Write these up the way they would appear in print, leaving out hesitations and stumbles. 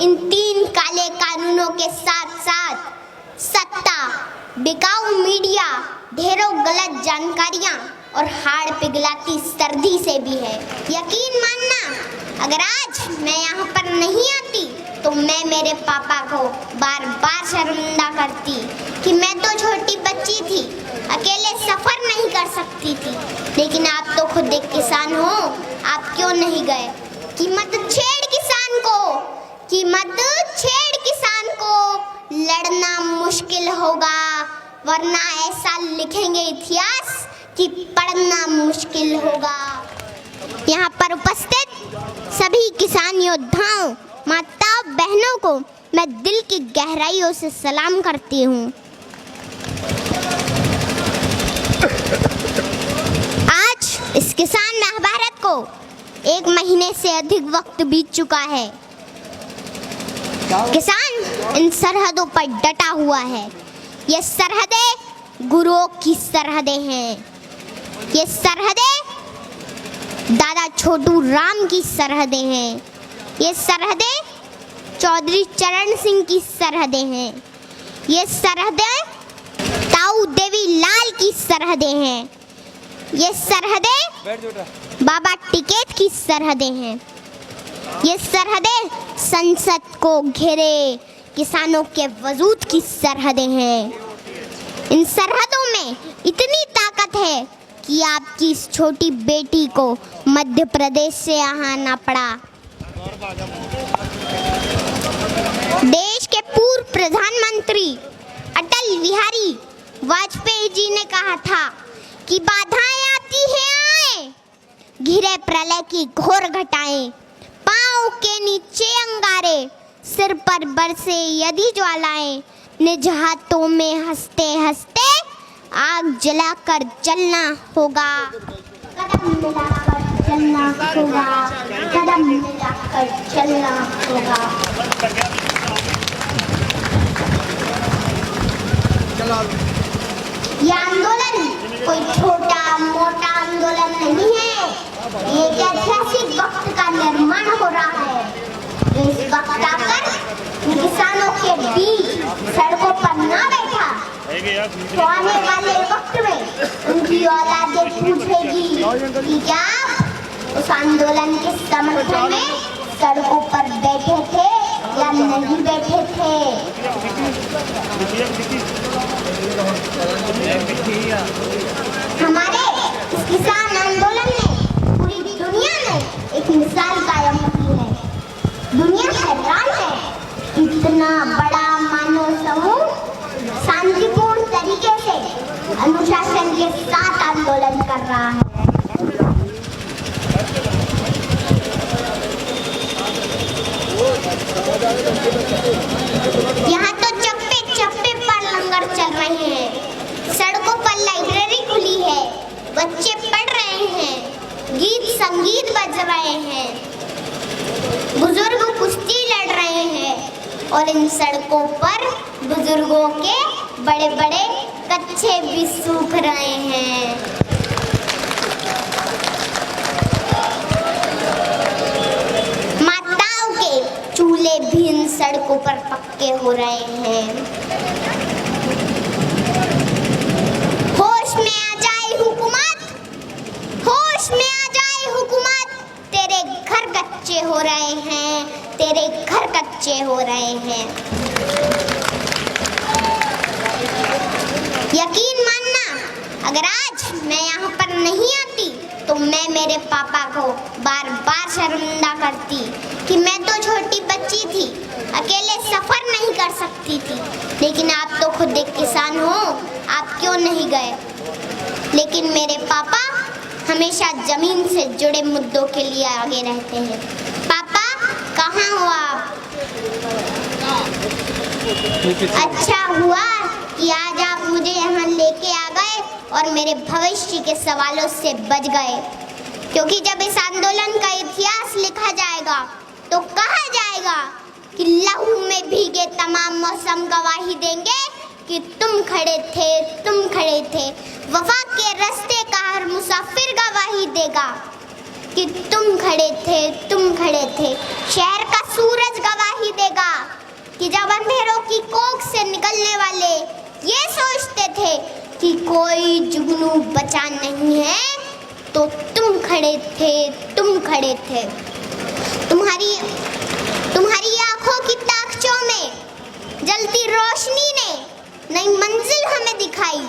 इन 3 काले कानूनों के साथ साथ सत्ता, बिकाऊ मीडिया, ढेरों गलत जानकारियां और हाड़ पिघलाती सर्दी से भी है। यकीन मानना, अगर आज मैं यहाँ पर नहीं आती तो मैं मेरे पापा को बार बार शर्मिंदा करती कि मैं तो छोटी बच्ची थी, अकेले सफर नहीं कर सकती थी। लेकिन आप तो खुद एक किसान हो, आप क्यों नहीं गए कि मत छेड़ किसान को, कि मत छेड़ किसान को, लड़ना मुश्किल होगा वरना ऐसा लिखेंगे इतिहास कि पढ़ना मुश्किल होगा। यहाँ पर उपस्थित सभी किसान योद्धाओं, माताओं, बहनों को मैं दिल की गहराइयों से सलाम करती हूँ। आज इस किसान महाभारत को 1 महीने से अधिक वक्त बीत चुका है। किसान इन सरहदों पर डटा हुआ है। ये सरहदें गुरुओं की सरहदें हैं। ये सरहदें दादा छोटू राम की सरहदें हैं। ये सरहदें चौधरी चरण सिंह की सरहदें हैं। ये सरहदें ताऊ देवी लाल की सरहदें हैं। ये सरहदें बाबा टिकैत की सरहदें हैं। ये सरहदें संसद को घेरे किसानों के वजूद की सरहदें हैं। इन सरहदों में इतनी ताकत है कि आपकी इस छोटी बेटी को मध्य प्रदेश से यहाँ आना पड़ा। देश के पूर्व प्रधानमंत्री अटल बिहारी वाजपेयी जी ने कहा था कि बाधाएं आती हैं आए, घिरे प्रलय की घोर घटाएं, पाँव के नीचे अंगारे, सिर पर बरसे यदि ज्वालाएं, निज हाथों में हंसते हंसते आग जलाकर जलना होगा। कदम मिलाकर चलना होगा, कदम मिलाकर चलना होगा। ये आंदोलन कोई छोटा मोटा आंदोलन नहीं है। ये एक ऐतिहासिक वक्त का निर्माण हो रहा है। इस वक्त आकर किसानों के बीच सड़कों पर ना बैठा तो आने वाले वक्त में उनकी औलादें पूछेगी कि क्या उस आंदोलन के समर्थन में सड़कों पर बैठे थे या नहीं बैठे थे। हमारे इस किसान आंदोलन ने पूरी दुनिया में एक मिसाल कायम की है। दुनिया हैरान है, इतना बड़ा मानव समूह शांतिपूर्ण तरीके से अनुशासन के साथ आंदोलन कर रहा है। यहाँ तो चप्पे चप्पे पर लंगर चल रहे हैं, सड़कों पर लाइब्रेरी खुली है, बच्चे पढ़ रहे हैं, गीत संगीत बज रहे हैं, बुजुर्ग कुश्ती लड़ रहे हैं और इन सड़कों पर बुजुर्गों के बड़े बड़े कच्छे भी सूख रहे हैं। माताओं के चूल्हे भी इन सड़कों पर पक्के हो रहे हैं। होश में आ जाए हुकूमत, होश में आ जाए हुकूमत, तेरे घर कच्चे हो रहे हैं, तेरे घर कच्चे हो रहे हैं। यकीन मानना, अगर आज मैं यहाँ पर नहीं आती तो मैं मेरे पापा को बार बार शर्मिंदा करती कि मैं तो छोटी बच्ची थी, अकेले सफर नहीं कर सकती थी। लेकिन आप तो खुद एक किसान हो, आप क्यों नहीं गए। लेकिन मेरे पापा हमेशा जमीन से जुड़े मुद्दों के लिए आगे रहते हैं। पापा कहाँ हो आप? अच्छा हुआ कि आज आप मुझे यहाँ लेके आ गए और मेरे भविष्य के सवालों से बच गए, क्योंकि जब इस आंदोलन का इतिहास लिखा जाएगा तो कहा जाएगा कि लहू में भीगे तमाम मौसम गवाही देंगे कि तुम खड़े थे, तुम खड़े थे। वफा के रास्ते का हर मुसाफिर गवाही देगा कि तुम खड़े थे, तुम खड़े थे। शहर का सूरज गवाही देगा कानूनों बचा नहीं है तो तुम खड़े थे, तुम खड़े थे। तुम्हारी आंखों की ताकचों में जलती रोशनी ने नई मंजिल हमें दिखाई।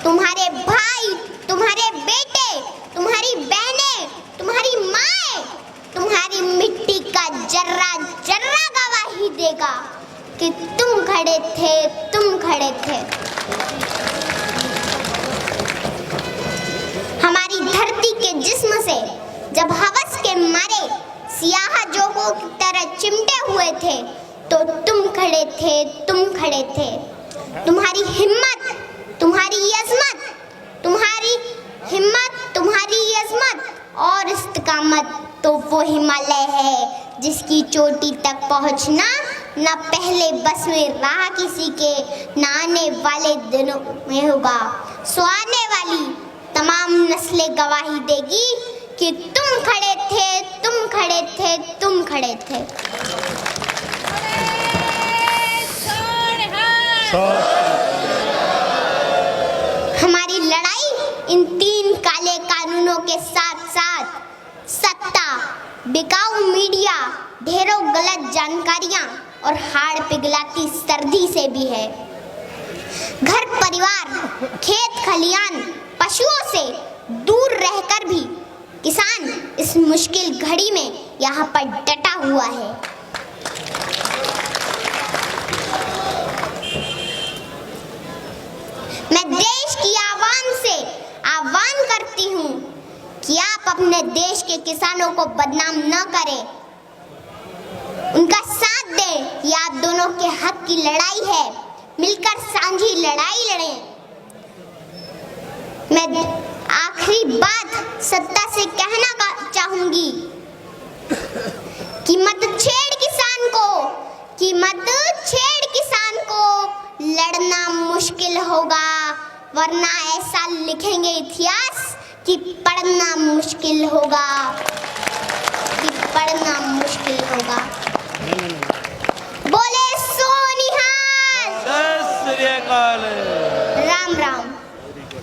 तुम्हारे भाई, तुम्हारे बेटे, तुम्हारी बहनें, तुम्हारी माएं, तुम्हारी मिट्टी का जर्रा जर्रा गवाही देगा कि तुम खड़े थे, तुम खड़े थे। हमारी धरती के जिस्म से जब हवस के मारे सियाह जोगों की तरह चिमटे हुए थे तो तुम खड़े थे, तुम खड़े थे। तुम्हारी हिम्मत, तुम्हारी अज़मत, तुम्हारी हिम्मत, तुम्हारी अज़मत और इस्तिकामत तो वो हिमालय है जिसकी चोटी तक पहुंचना न पहले बस में रहा किसी के, न आने वाले दिनों में होगा। सो आने वाली तमाम नस्लें गवाही देगी कि तुम खड़े थे, तुम खड़े थे, तुम खड़े थे। हमारी लड़ाई इन 3 काले कानूनों के साथ साथ सत्ता, बिकाऊ मीडिया, ढेरों गलत जानकारियां और हाड़ पिघलाती सर्दी से भी है। घर परिवार, खेत खलियान, पशुओं से दूर रहकर भी किसान इस मुश्किल घड़ी में यहाँ पर डटा हुआ है। मैं देश की आवाम से आह्वान करती हूँ कि आप अपने देश के किसानों को बदनाम न करें, उनका साथ दें। ये आप दोनों के हक की लड़ाई है, मिलकर साझी लड़ाई लड़ें। मैं आखिरी बात सत्ता से कहना चाहूंगी कि मत छेड़ किसान को, कि मत छेड़ किसान को, लड़ना मुश्किल होगा वरना ऐसा लिखेंगे इतिहास कि पढ़ना मुश्किल होगा, कि पढ़ना मुश्किल होगा। बोले सो निहाल। सत श्री अकाल।